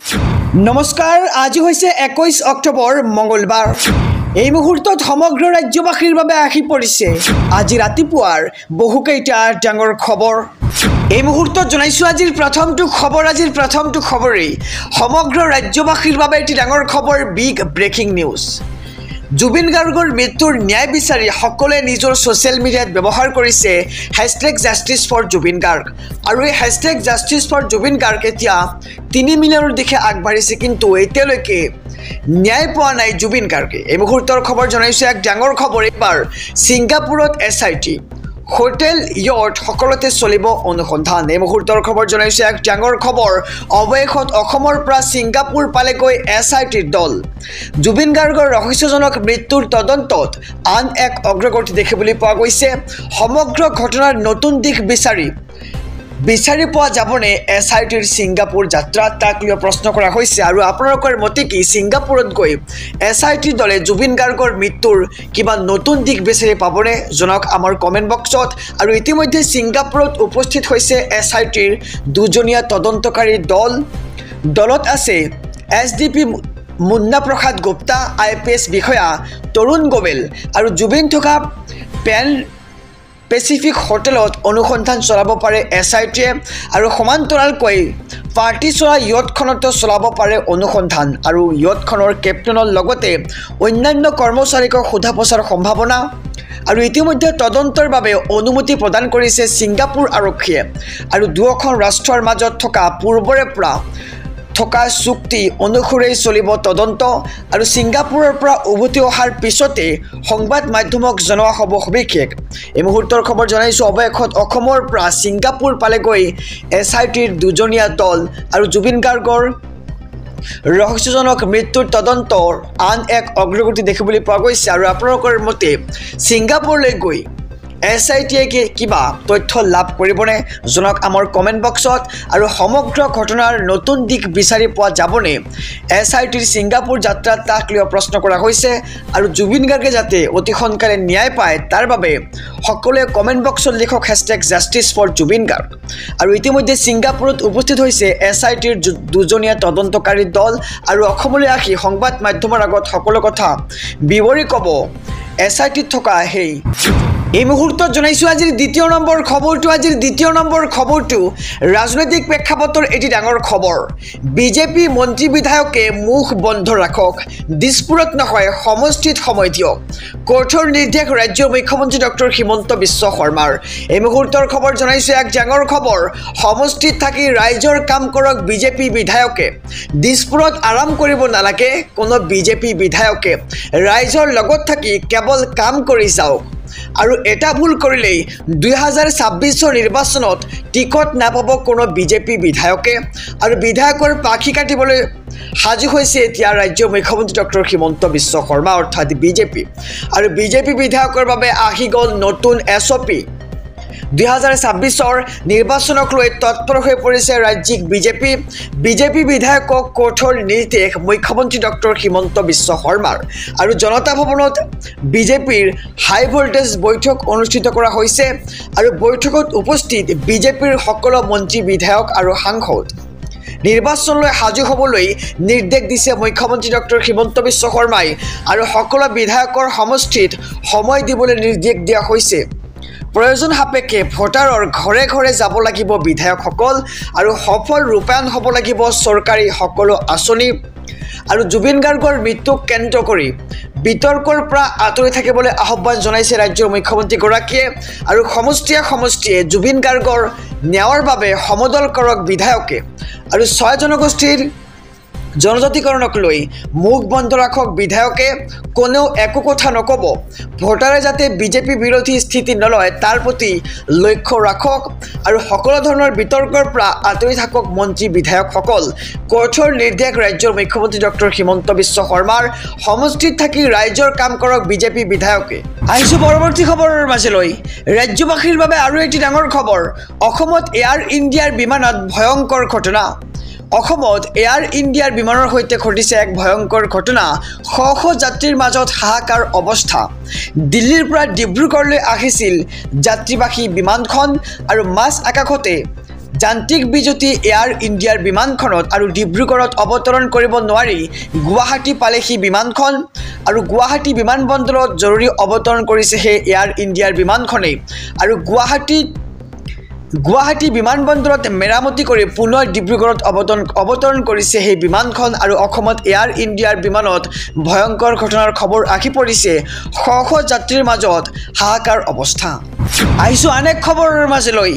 নমস্কাৰ, আজি হৈছে 21 অক্টোবৰ মঙ্গলবাৰ। এই মুহূৰ্তত সমগ্ৰ ৰাজ্যবাসীৰ বাবে আহি পৰিছে আজি ৰাতিপুৱাৰ বহুকেইটা ডাঙৰ খবৰ। এই মুহূৰ্তত জনাইছো আজিৰ প্ৰথমটো খবৰেই সমগ্ৰ ৰাজ্যবাসীৰ বাবে এটি ডাঙৰ খবৰ, বিগ ব্ৰেকিং নিউজ। জুবিন গাৰ্গৰ মৃত্যুৰ ন্যায় বিচাৰি সকলোৱে নিজৰ ছ'চিয়েল মিডিয়াত ব্যৱহাৰ কৰিছে #জাষ্টিছ ফৰ জুবিন গাৰ্গ। আৰু এই #জাষ্টিছ ফৰ জুবিন গাৰ্গ এতিয়া 3 মিলিয়নৰ দিশে আগবাঢ়িছে, কিন্তু এতিয়ালৈকে ন্যায় পোৱা নাই জুবিন গাৰ্গে। এই মুহূৰ্তৰ খবৰ জনাইছো এক ডাঙৰ খবৰ। এইবাৰ ছিংগাপুৰত SIT হোটেল য়ট সকলোতে চলিব অনুসন্ধান। এই মুহূৰ্তৰ খবৰ জনাইছো এক ডাঙৰ খবৰ। অৱশেষত অসমৰ পৰা ছিংগাপুৰ পালেগৈ SITৰ দল। জুবিন গাৰ্গৰ ৰহস্যজনক মৃত্যুৰ তদন্তত আন এক অগ্ৰগতি দেখিবলৈ পোৱা গৈছে। সমগ্ৰ ঘটনাৰ নতুন দিশ বিচাৰি পোৱা যাবনে SITৰ ছিংগাপুৰ যাত্ৰা, তাক লৈ প্ৰশ্ন কৰা হৈছে। আৰু আপোনালোকৰ মতে কি, ছিংগাপুৰত গৈ SITৰ দলে জুবিন গাৰ্গৰ মৃত্যুৰ কিবা নতুন দিশ বিচাৰি পাবনে? জনাওক আমাৰ কমেণ্ট বক্সত। আৰু ইতিমধ্যে ছিংগাপুৰত উপস্থিত হৈছে SITৰ দুজনীয়া তদন্তকাৰী দল। দলত আছে SDP মুন্না প্ৰসাদ গুপ্তা, IPS বিষয়া তৰুণ গোৱেল আৰু জুবিন থকা পেন পেচিফিক হোটেলত অনুসন্ধান চলাব পাৰে SITয়ে। আৰু সমান্তৰালকৈ পাৰ্টি চলা য়টখনতো চলাব পাৰে অনুসন্ধান। আৰু য়টখনৰ কেপ্টেইনৰ লগতে অন্যান্য কৰ্মচাৰীক সোধা পোছাৰ সম্ভাৱনা। আৰু ইতিমধ্যে তদন্তৰ বাবে অনুমতি প্ৰদান কৰিছে ছিংগাপুৰ আৰক্ষীয়ে। আৰু দুয়োখন ৰাষ্ট্ৰৰ মাজত থকা পূৰ্বৰে পৰা থকা চুক্তি অনুসৰি চলিব তদন্ত। আৰু ছিংগাপুৰৰ পৰা উভতি অহাৰ পিছতে সংবাদ মাধ্যমক জনোৱা হ'ব সবিশেষ। এই মুহূৰ্তৰ খবৰ জনাইছোঁ, অৱশেষত অসমৰ পৰা ছিংগাপুৰ পালেগৈ SITৰ দুজনীয়া দল। আৰু জুবিন গাৰ্গৰ ৰহস্যজনক মৃত্যুৰ তদন্তৰ আন এক অগ্ৰগতি দেখিবলৈ পোৱা গৈছে। আৰু আপোনালোকৰ মতে ছিংগাপুৰলৈ গৈ SITয়ে কিবা তথ্য লাভ কৰিবনে? জনাওক আমাৰ কমেণ্ট বক্সত। আৰু সমগ্ৰ ঘটনাৰ নতুন দিশ বিচাৰি পোৱা যাবনে SITৰ ছিংগাপুৰ যাত্ৰা, তাক লৈ প্ৰশ্ন কৰা হৈছে। আৰু জুবিন গাৰ্গে যাতে অতি সোনকালে ন্যায় পায় তাৰ বাবে সকলোৱে কমেণ্ট বক্সত লিখক #জাষ্টিছ ফৰ জুবিন গাৰ্গ। আৰু ইতিমধ্যে ছিংগাপুৰত উপস্থিত হৈছে SITৰ দুজনীয়া তদন্তকাৰী দল। আৰু অসমলৈ আহি সংবাদ মাধ্যমৰ আগত সকলো কথা বিৱৰি ক'ব SITত থকা এই মুহূৰ্তত জনাইছোঁ আজিৰ দ্বিতীয় নম্বৰ খবৰটো ৰাজনৈতিক প্ৰেক্ষাপটৰ এটি ডাঙৰ খবৰ। বিজেপি মন্ত্ৰী বিধায়কে মুখ বন্ধ ৰাখক, দিছপুৰত নহয় সমষ্টিত সময় দিয়ক, কঠোৰ নিৰ্দেশ ৰাজ্যৰ মুখ্যমন্ত্ৰী ডক্টৰ হিমন্ত বিশ্ব শৰ্মাৰ। এই মুহূৰ্তৰ খবৰ জনাইছোঁ এক ডাঙৰ খবৰ। সমষ্টিত থাকি ৰাইজৰ কাম কৰক বিজেপি বিধায়কে, দিছপুৰত আৰাম কৰিব নালাগে কোনো বিজেপি বিধায়কে, ৰাইজৰ লগত থাকি কেৱল কাম কৰি যাওক। আৰু এটা ভুল কৰিলেই 2026 নিৰ্বাচনত টিকট নাপাব কোনো বিজেপি বিধায়কে। আৰু বিধায়কৰ পাখি কাটিবলৈ সাজু হৈছে এতিয়া ৰাজ্যৰ মুখ্যমন্ত্ৰী ডক্টৰ হিমন্ত বিশ্ব শৰ্মা অৰ্থাৎ বিজেপি। আৰু বিজেপি বিধায়কৰ বাবে আহি গ'ল নতুন SOP। 2026 নিৰ্বাচনক লৈ তৎপৰ হৈ পৰিছে ৰাজ্যিক বিজেপি বিধায়কক কঠোৰ নিৰ্দেশ মুখ্যমন্ত্ৰী ডক্টৰ হিমন্ত বিশ্ব শৰ্মাৰ। আৰু জনতা ভৱনত বিজেপিৰ হাই ভল্টেজ বৈঠক অনুষ্ঠিত কৰা হৈছে। আৰু বৈঠকত উপস্থিত বিজেপিৰ সকলো মন্ত্ৰী বিধায়ক আৰু সাংসদ। নিৰ্বাচনলৈ সাজু হ'বলৈ নিৰ্দেশ দিছে মুখ্যমন্ত্ৰী ডক্টৰ হিমন্ত বিশ্ব শৰ্মাই। আৰু সকলো বিধায়কৰ সমষ্টিত সময় দিবলৈ নিৰ্দেশ দিয়া হৈছে। প্ৰয়োজন সাপেক্ষে ভোটাৰৰ ঘৰে ঘৰে যাব লাগিব বিধায়কসকল। আৰু সফল ৰূপায়ণ হ'ব লাগিব চৰকাৰী সকলো আঁচনি। আৰু জুবিন গাৰ্গৰ মৃত্যুক কেন্দ্ৰ কৰি বিতৰ্কৰ পৰা আঁতৰি থাকিবলৈ আহ্বান জনাইছে ৰাজ্যৰ মুখ্যমন্ত্ৰীগৰাকীয়ে। আৰু সমষ্টিয়ে জুবিন গাৰ্গৰ ন্যায়ৰ বাবে সমদল কৰক বিধায়কে। আৰু 6 জনগোষ্ঠীৰ জনজাতিকৰণক লৈ মুখ বন্ধ ৰাখক বিধায়কে, কোনেও একো কথা নক'ব, ভোটাৰে যাতে বিজেপি বিৰোধী স্থিতি নলয় তাৰ প্ৰতি লক্ষ্য ৰাখক। আৰু সকলো ধৰণৰ বিতৰ্কৰ পৰা আঁতৰি থাকক মন্ত্ৰী বিধায়কসকল, কঠোৰ নিৰ্দেশ ৰাজ্যৰ মুখ্যমন্ত্ৰী ডক্টৰ হিমন্ত বিশ্ব শৰ্মাৰ। সমষ্টিত থাকি ৰাইজৰ কাম কৰক বিজেপি বিধায়কে। আহিছোঁ পৰৱৰ্তী খবৰৰ মাজলৈ। ৰাজ্যবাসীৰ বাবে আৰু এটি ডাঙৰ খবৰ। অসমত এয়াৰ ইণ্ডিয়াৰ বিমানত ভয়ংকৰ ঘটনা। অসমত এয়াৰ ইণ্ডিয়াৰ বিমানৰ সৈতে ঘটিছে এক ভয়ংকৰ ঘটনা। শ যাত্ৰীৰ মাজত হাহাকাৰ অৱস্থা। দিল্লীৰ পৰা ডিব্ৰুগড়লৈ আহিছিল যাত্ৰীবাহী বিমানখন। আৰু মাজ আকাশতে যান্ত্ৰিক বিজুতি এয়াৰ ইণ্ডিয়াৰ বিমানখনত আৰু ডিব্ৰুগড়ত অৱতৰণ কৰিব নোৱাৰি গুৱাহাটী পালেহি বিমানখন আৰু গুৱাহাটী বিমানবন্দৰত জৰুৰী অৱতৰণ কৰিছে হে এয়াৰ ইণ্ডিয়াৰ বিমানখনে আৰু গুৱাহাটী বিমানবন্দৰত মেৰামতি কৰি পুনৰ ডিব্ৰুগড়ত অৱতৰণ কৰিছে সেই বিমানখন আৰু অসমত এয়াৰ ইণ্ডিয়াৰ বিমানত ভয়ংকৰ ঘটনাৰ খবৰ আহি পৰিছে শ শ যাত্ৰীৰ মাজত হাহাকাৰ অৱস্থা আহিছো আন এক খবৰৰ মাজলৈ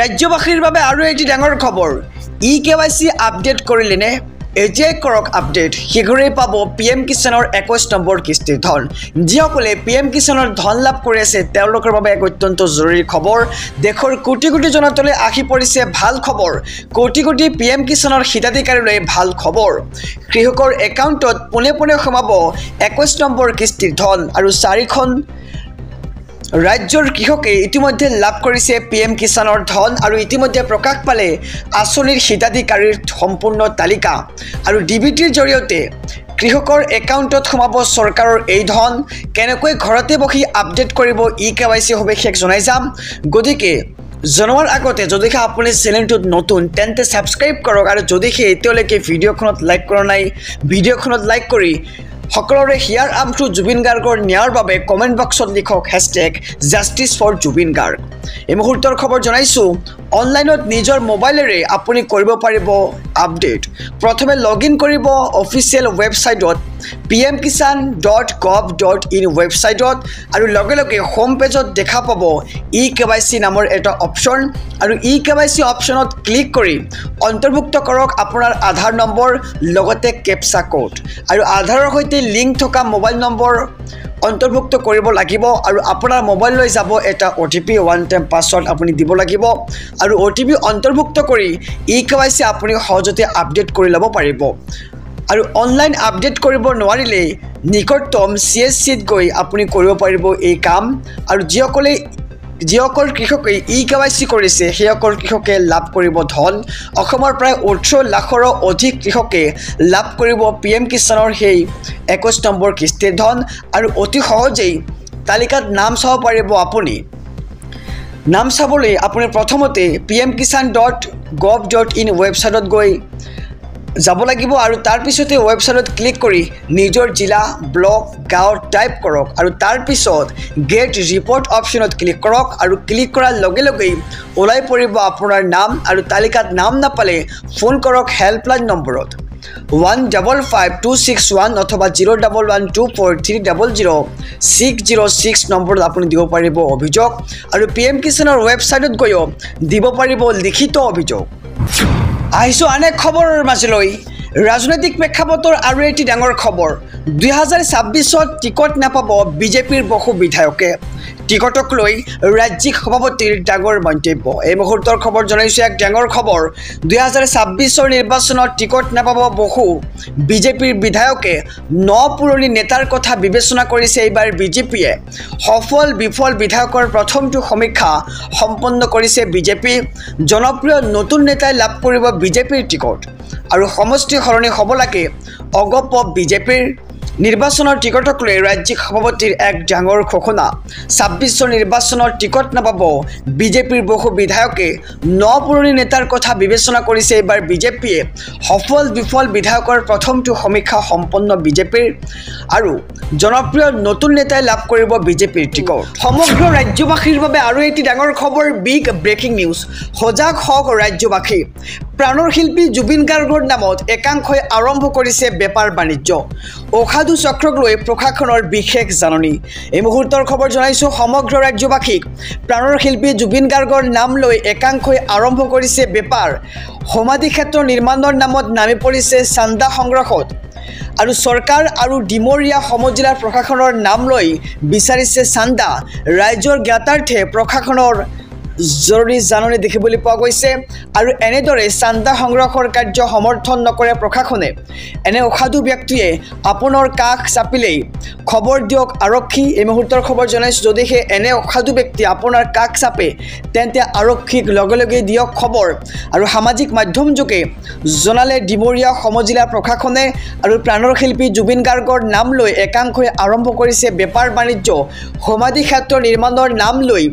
ৰাজ্যবাসীৰ বাবে আৰু এটি ডাঙৰ খবৰ KYC আপডেট কৰিলেনে এতিয়াই কৰক আপডেট শীঘ্ৰেই পাব PM কিষাণৰ 21 নম্বৰ কিস্তিৰ ধন যিসকলে PM কিষাণৰ ধন লাভ কৰি আছে তেওঁলোকৰ বাবে এক অত্যন্ত জৰুৰী খবৰ দেশৰ কোটি কোটি জনতালৈ আহি পৰিছে ভাল খবৰ কোটি কোটি PM কিষাণৰ হিতাধিকাৰীলৈ ভাল খবৰ কৃষকৰ একাউণ্টত পোনে পোনে সোমাব 21 নম্বৰ কিস্তিৰ ধন আৰু 4খন ৰাজ্যৰ কৃষকে ইতিমধ্যে লাভ কৰিছে PM কিষাণৰ ধন আৰু ইতিমধ্যে প্ৰকাশ পালে আঁচনিৰ হিতাধিকাৰীৰ সম্পূৰ্ণ তালিকা আৰু DBTৰ জৰিয়তে কৃষকৰ একাউণ্টত সোমাব চৰকাৰৰ এই ধন কেনেকৈ ঘৰতে বহি আপডেট কৰিব KYC সবিশেষ জনাই যাম গতিকে জনোৱাৰ আগতে যদিহে আপুনি চেনেলটোত নতুন তেন্তে সাবস্ক্ৰাইব কৰক আৰু যদিহে এতিয়ালৈকে ভিডিঅ'খনত লাইক কৰা নাই ভিডিঅ'খনত লাইক কৰি সকলোৰে হিয়াৰ আমটো জুবিন গাৰ্গৰ ন্যায়ৰ বাবে কমেণ্ট বক্সত লিখক #JusticeForJubin Garg এই মুহূৰ্তৰ খবৰ জনাইছো অনলাইনত নিজৰ মোবাইলেৰে আপুনি কৰিব পাৰিব আপডেট প্ৰথমে লগইন কৰিব অফিচিয়েল ৱেবছাইটত pmkisan.gov.in ৱেবছাইটত আৰু লগে লগে হোম পেজত দেখা পাব KYC নামৰ এটা অপচন আৰু KYC অপচনত ক্লিক কৰি অন্তৰ্ভুক্ত কৰক আপোনাৰ আধাৰ নম্বৰ লগতে কেপচা কোড আৰু আধাৰৰ সৈতে লিংক থকা মোবাইল নম্বৰ অন্তৰ্ভুক্ত কৰিব লাগিব আৰু আপোনাৰ মোবাইললৈ যাব এটা OTP ওৱান টাইম পাছৱৰ্ড আপুনি দিব লাগিব আৰু OTP অন্তৰ্ভুক্ত কৰি KYC আপুনি সহজতে আপডেট কৰি ল'ব পাৰিব আৰু অনলাইন আপডেট কৰিব নোৱাৰিলে নিকটতম CSCত গৈ আপুনি কৰিব পাৰিব এই কাম আৰু যিসকল কৃষকে KYC কৰিছে সেইসকল কৃষকে লাভ কৰিব ধন অসমৰ প্ৰায় 18 লাখৰো অধিক কৃষকে লাভ কৰিব PM কিষাণৰ সেই 21 নম্বৰ কিস্তিৰ ধন আৰু অতি সহজেই তালিকাত নাম চাব পাৰিব আপুনি নাম চাবলৈ আপুনি প্ৰথমতে pmkisan.gov.in ৱেবছাইটত গৈ যাব লাগিব আৰু তাৰ পিছতে ৱেবছাইটত ক্লিক কৰি নিজৰ জিলা ব্লক গাঁও টাইপ কৰক আৰু তাৰ পিছত গেট ৰিপৰ্ট অপচনত ক্লিক কৰক আৰু ক্লিক কৰাৰ লগে লগেই ওলাই পৰিব আপোনাৰ নাম আৰু তালিকাত নাম নাপালে ফোন কৰক হেল্পলাইন নম্বৰত 155261 অথবা 01124300606 নম্বৰত আপুনি দিব পাৰিব অভিযোগ আৰু PM কিষাণৰ ৱেবছাইটত গৈও দিব পাৰিব লিখিত অভিযোগ আহিছো আন এক খবৰৰ মাজলৈ ৰাজনৈতিক প্ৰেক্ষাপটৰ আৰু এটি ডাঙৰ খবৰ 2026ত টিকট নাপাব বিজেপিৰ বহু বিধায়কে টিকটক লৈ ৰাজ্যিক সভাপতিৰ ডাঙৰ মন্তব্য এই মুহূৰ্তৰ খবৰ জনাইছো এক ডাঙৰ খবৰ 2026ৰ নিৰ্বাচনত টিকট নাপাব বহু বিজেপিৰ বিধায়কে পুৰণি নেতাৰ কথা বিবেচনা কৰিছে এইবাৰ বিজেপিয়ে সফল বিফল বিধায়কৰ প্ৰথমটো সমীক্ষা সম্পন্ন কৰিছে বিজেপি জনপ্ৰিয় নতুন নেতাই লাভ কৰিব বিজেপিৰ টিকট আৰু সমষ্টি সলনি হ'ব লাগে অগপ বিজেপিৰ নিৰ্বাচনৰ টিকটক লৈ ৰাজ্যিক সভাপতিৰ এক ডাঙৰ ঘোষণা 26ৰ নিৰ্বাচনৰ টিকট নাপাব বিজেপিৰ বহু বিধায়কে পুৰণি নেতাৰ কথা বিবেচনা কৰিছে এইবাৰ বিজেপিয়ে সফল বিফল বিধায়কৰ প্ৰথমটো সমীক্ষা সম্পন্ন বিজেপিৰ আৰু জনপ্ৰিয় নতুন নেতাই লাভ কৰিব বিজেপিৰ টিকট সমগ্ৰ ৰাজ্যবাসীৰ বাবে আৰু এটি ডাঙৰ খবৰ বিগ ব্ৰেকিং নিউজ সজাগ হওক ৰাজ্যবাসী প্ৰাণৰ শিল্পী জুবিন গাৰ্গৰ নামত একাংশই আৰম্ভ কৰিছে বেপাৰ বাণিজ্য অসাধু চক্ৰক লৈ প্ৰশাসনৰ বিশেষ জাননী এই মুহূৰ্তৰ খবৰ জনাইছো সমগ্ৰ ৰাজ্যবাসীক প্ৰাণৰ শিল্পী জুবিন গাৰ্গৰ নাম লৈ একাংশই আৰম্ভ কৰিছে বেপাৰ সমাধি ক্ষেত্ৰ নিৰ্মাণৰ নামত নামি পৰিছে চান্দা সংগ্ৰহত আৰু চৰকাৰ আৰু ডিমৰীয়া সমজিলাৰ প্ৰশাসনৰ নাম লৈ বিচাৰিছে চান্দা ৰাইজৰ জ্ঞাতাৰ্থে প্ৰশাসনৰ জৰুৰী জাননী দেখিবলৈ পোৱা গৈছে আৰু এনেদৰে চান্দা সংগ্ৰহৰ কাৰ্য সমৰ্থন নকৰে প্ৰশাসনে এনে অসাধু ব্যক্তিয়ে আপোনাৰ কাষ চাপিলেই খবৰ দিয়ক আৰক্ষী এই মুহূৰ্তৰ খবৰ জনাইছো যদিহে এনে অসাধু ব্যক্তি আপোনাৰ কাষ চাপে তেন্তে আৰক্ষীক লগে লগে দিয়ক খবৰ আৰু সামাজিক মাধ্যম যোগে জনালে ডিমৰীয়া সমজিলা প্ৰশাসনে আৰু প্ৰাণৰ শিল্পী জুবিন গাৰ্গৰ নাম লৈ একাংশই আৰম্ভ কৰিছে বেপাৰ বাণিজ্য সমাধি ক্ষেত্ৰ নিৰ্মাণৰ নাম লৈ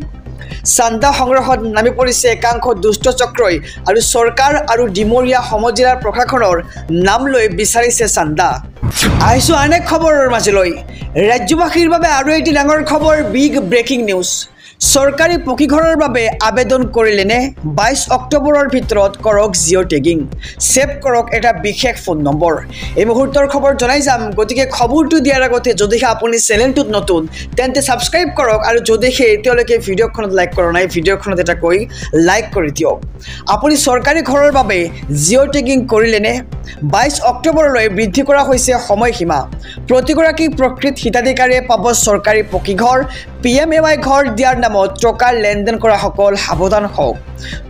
চান্দা সংগ্ৰহত নামি পৰিছে একাংশ দুষ্ট চক্ৰই আৰু চৰকাৰ আৰু ডিমৰীয়া সমজিলাৰ প্ৰশাসনৰ নাম লৈ বিচাৰিছে চান্দা আহিছো আন এক খবৰৰ মাজলৈ ৰাজ্যবাসীৰ বাবে আৰু এটি ডাঙৰ খবৰ বিগ ব্ৰেকিং নিউজ চৰকাৰী পকীঘৰৰ বাবে আবেদন কৰিলেনে 22 অক্টোবৰৰ ভিতৰত কৰক জিঅ' টেগিং সেভ কৰক এটা বিশেষ ফোন নম্বৰ এই মুহূৰ্তৰ খবৰ জনাই যাম গতিকে খবৰটো দিয়াৰ আগতে যদিহে আপুনি চেনেলটোত নতুন তেন্তে সাবস্ক্ৰাইব কৰক আৰু যদিহে এতিয়ালৈকে ভিডিঅ'খনত লাইক কৰা নাই ভিডিঅ'খনত এটা কৈ লাইক কৰি দিয়ক আপুনি চৰকাৰী ঘৰৰ বাবে জিঅ' টেগিং কৰিলেনে 22 অক্টোবৰলৈ বৃদ্ধি কৰা হৈছে সময়সীমা প্ৰতিগৰাকী প্ৰকৃত হিতাধিকাৰীয়ে পাব চৰকাৰী পকীঘৰ PMAY ঘৰ দিয়াৰ নামত টকাৰ লেনদেন কৰা সকল সাৱধান হওক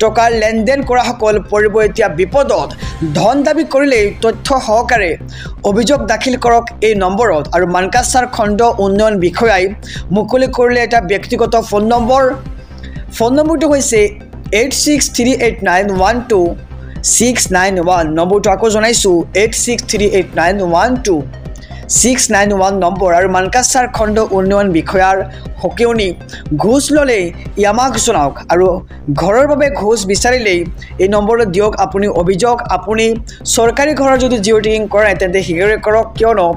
টকাৰ লেনদেন কৰা সকল পৰিব এতিয়া বিপদত ধন দাবী কৰিলে তথ্য সহকাৰে অভিযোগ দাখিল কৰক এই নম্বৰত আৰু মানকাছাৰ খণ্ড উন্নয়ন বিষয়াই মুকলি কৰিলে এটা ব্যক্তিগত ফোন নম্বৰটো হৈছে 8638912691 নম্বৰটো আকৌ জনাইছো 8638912691 নম্বৰ আৰু মানকাছাৰ খণ্ড উন্নয়ন বিষয়াৰ হকিউনি ঘোষ ললে ইয়ামাক জনাওক আৰু ঘৰৰ বাবে ঘোষ বিচাৰিলে এই নম্বৰত দিয়ক আপুনি অভিযোগ আপুনি চৰকাৰী ঘৰৰ যদি জিঅ' টেগিং কৰে তেন্তে শীঘ্ৰে কৰক কিয়নো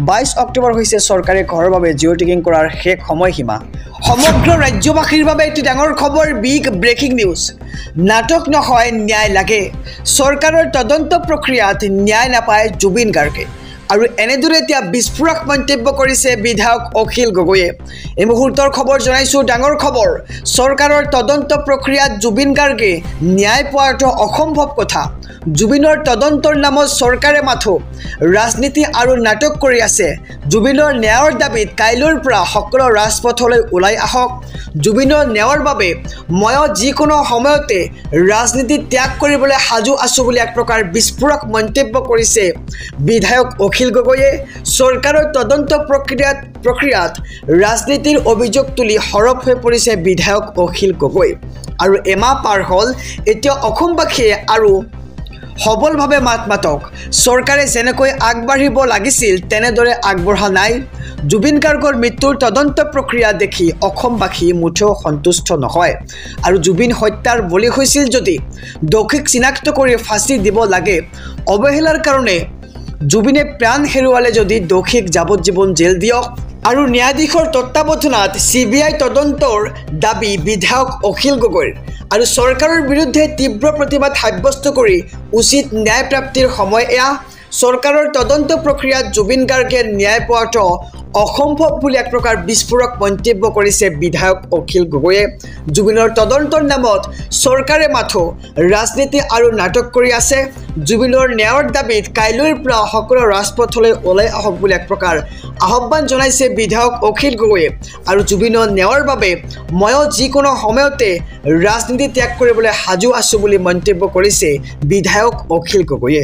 22 অক্টোবৰ হৈছে চৰকাৰী ঘৰৰ বাবে জিঅ' টেগিং কৰাৰ শেষ সময়সীমা সমগ্ৰ ৰাজ্যবাসীৰ বাবে এটি ডাঙৰ খবৰ বিগ ব্ৰেকিং নিউজ নাটক নহয় ন্যায় লাগে চৰকাৰৰ তদন্ত প্ৰক্ৰিয়াত ন্যায় নাপায় জুবিন গাৰ্গে আৰু এনেদৰে এতিয়া বিস্ফোৰক মন্তব্য কৰিছে বিধায়ক অখিল গগৈয়ে এই মুহূৰ্তৰ খবৰ জনাইছো ডাঙৰ খবৰ চৰকাৰৰ তদন্ত প্ৰক্ৰিয়াত জুবিন গাৰ্গে ন্যায় পোৱাটো অসম্ভৱ কথা জুবিনৰ তদন্তৰ নামত চৰকাৰে মাথো ৰাজনীতি আৰু নাটক কৰি আছে জুবিনৰ ন্যায়ৰ দাবীত কাইলৈৰ পৰা সকলো ৰাজপথলৈ ওলাই আহক জুবিনৰ ন্যায়ৰ বাবে মই যিকোনো সময়তে ৰাজনীতি ত্যাগ কৰিবলৈ সাজু আছো বুলি এক প্ৰকাৰ বিস্ফোৰক মন্তব্য কৰিছে বিধায়ক অখিল গগৈয়ে চৰকাৰৰ তদন্ত প্ৰক্ৰিয়াত ৰাজনীতিৰ অভিযোগ তুলি হৰপ হৈ পৰিছে বিধায়ক অখিল গগৈ আৰু এমাহ পাৰ হ'ল এতিয়া অসমবাসীয়ে আৰু সবলভাৱে মাতক চৰকাৰে যেনেকৈ আগবাঢ়িব লাগিছিল তেনেদৰে আগবঢ়া নাই জুবিন গাৰ্গৰ মৃত্যুৰ তদন্ত প্ৰক্ৰিয়া দেখি অসমবাসী মুঠেও সন্তুষ্ট নহয় আৰু জুবিন হত্যাৰ বলি হৈছিল যদি দোষীক চিনাক্ত কৰি ফাঁচি দিব লাগে অৱহেলাৰ কাৰণে জুবিনে প্ৰাণ হেৰুৱালে যদি দোষীক যাৱজ্জীৱন জেল দিয়ক আৰু ন্যায়াধীশৰ তত্ত্বাৱধানত CBI তদন্তৰ দাবী বিধায়ক অখিল গগৈৰ আৰু চৰকাৰৰ বিৰুদ্ধে তীব্ৰ প্ৰতিবাদ সাব্যস্ত কৰি উচিত ন্যায় প্ৰাপ্তিৰ সময় এয়া চৰকাৰৰ তদন্ত প্ৰক্ৰিয়াত জুবিন গাৰ্গে ন্যায় পোৱাটো অসম্ভৱ বুলি এক প্ৰকাৰ বিস্ফোৰক মন্তব্য কৰিছে বিধায়ক অখিল গগৈয়ে জুবিনৰ তদন্তৰ নামত চৰকাৰে মাথো ৰাজনীতি আৰু নাটক কৰি আছে জুবিনৰ ন্যায়ৰ দাবীত কাইলৈৰ পৰা সকলো ৰাজপথলৈ ওলাই আহক বুলি এক প্ৰকাৰ আহ্বান জনাইছে বিধায়ক অখিল গগৈয়ে আৰু জুবিনৰ ন্যায়ৰ বাবে মই যিকোনো সময়তে ৰাজনীতি ত্যাগ কৰিবলৈ সাজু আছো বুলি মন্তব্য কৰিছে বিধায়ক অখিল গগৈয়ে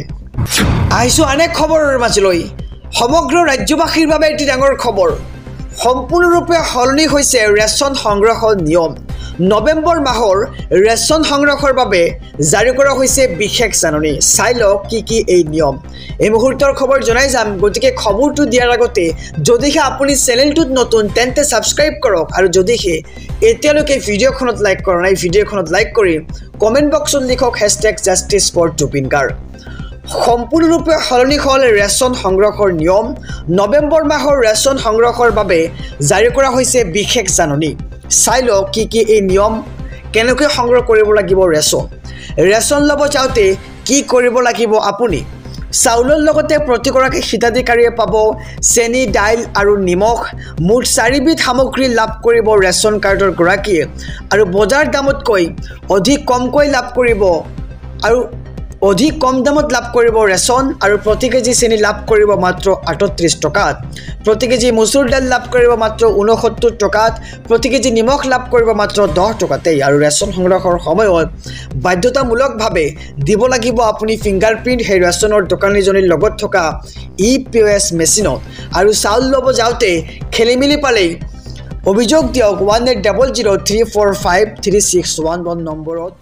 আহিছো আন এক খবৰৰ মাজলৈ সমগ্ৰ ৰাজ্যবাসীৰ বাবে এটি ডাঙৰ খবৰ সম্পূৰ্ণৰূপে সলনি হৈছে ৰেচন সংগ্ৰহৰ নিয়ম নৱেম্বৰ মাহৰ ৰেচন সংগ্ৰহৰ বাবে জাৰি কৰা হৈছে বিশেষ জাননী চাই লওক কি এই নিয়ম এই মুহূৰ্তৰ খবৰ জনাই যাম গতিকে খবৰটো দিয়াৰ আগতে যদিহে আপুনি চেনেলটোত নতুন তেন্তে সাবস্ক্ৰাইব কৰক আৰু যদিহে এতিয়ালৈকে ভিডিঅ'খনত লাইক কৰা নাই ভিডিঅ'খনত লাইক কৰি কমেন্ট বক্সত লিখক #JusticeForJubin Garg সম্পূৰ্ণৰূপে সলনি হ'ল ৰেচন সংগ্ৰহৰ নিয়ম নৱেম্বৰ মাহৰ ৰেচন সংগ্ৰহৰ বাবে জাৰি কৰা হৈছে বিশেষ জাননী চাই লওক কি এই নিয়ম কেনেকৈ সংগ্ৰহ কৰিব লাগিব ৰেচন ল'ব যাওঁতে কি কৰিব লাগিব আপুনি চাউলৰ লগতে প্ৰতিগৰাকী হিতাধিকাৰীয়ে পাব চেনি দাইল আৰু নিমখ মুঠ 4 বিধ সামগ্ৰী লাভ কৰিব ৰেচন কাৰ্ডৰ গৰাকীয়ে আৰু বজাৰ দামতকৈ অধিক কমকৈ লাভ কৰিব আৰু অধিক কম দামত লাভ কৰিব ৰেচন আৰু প্ৰতি কেজি চেনি লাভ কৰিব মাত্ৰ 38 টকাত প্ৰতি কেজি মসুৰ দাইল লাভ কৰিব মাত্ৰ 69 টকাত প্ৰতি কেজি নিমখ লাভ কৰিব মাত্ৰ 10 টকাতে আৰু ৰেচন সংগ্ৰহৰ সময়ত বাধ্যতামূলকভাৱে দিব লাগিব আপুনি ফিংগাৰপ্ৰিন্ট হে ৰেচনৰ দোকানীজনীৰ লগত থকা EPOS মেচিনত আৰু চাউল ল'ব যাওঁতে খেলিমেলি পালে অভিযোগ দিয়ক 1800345361 নম্বৰত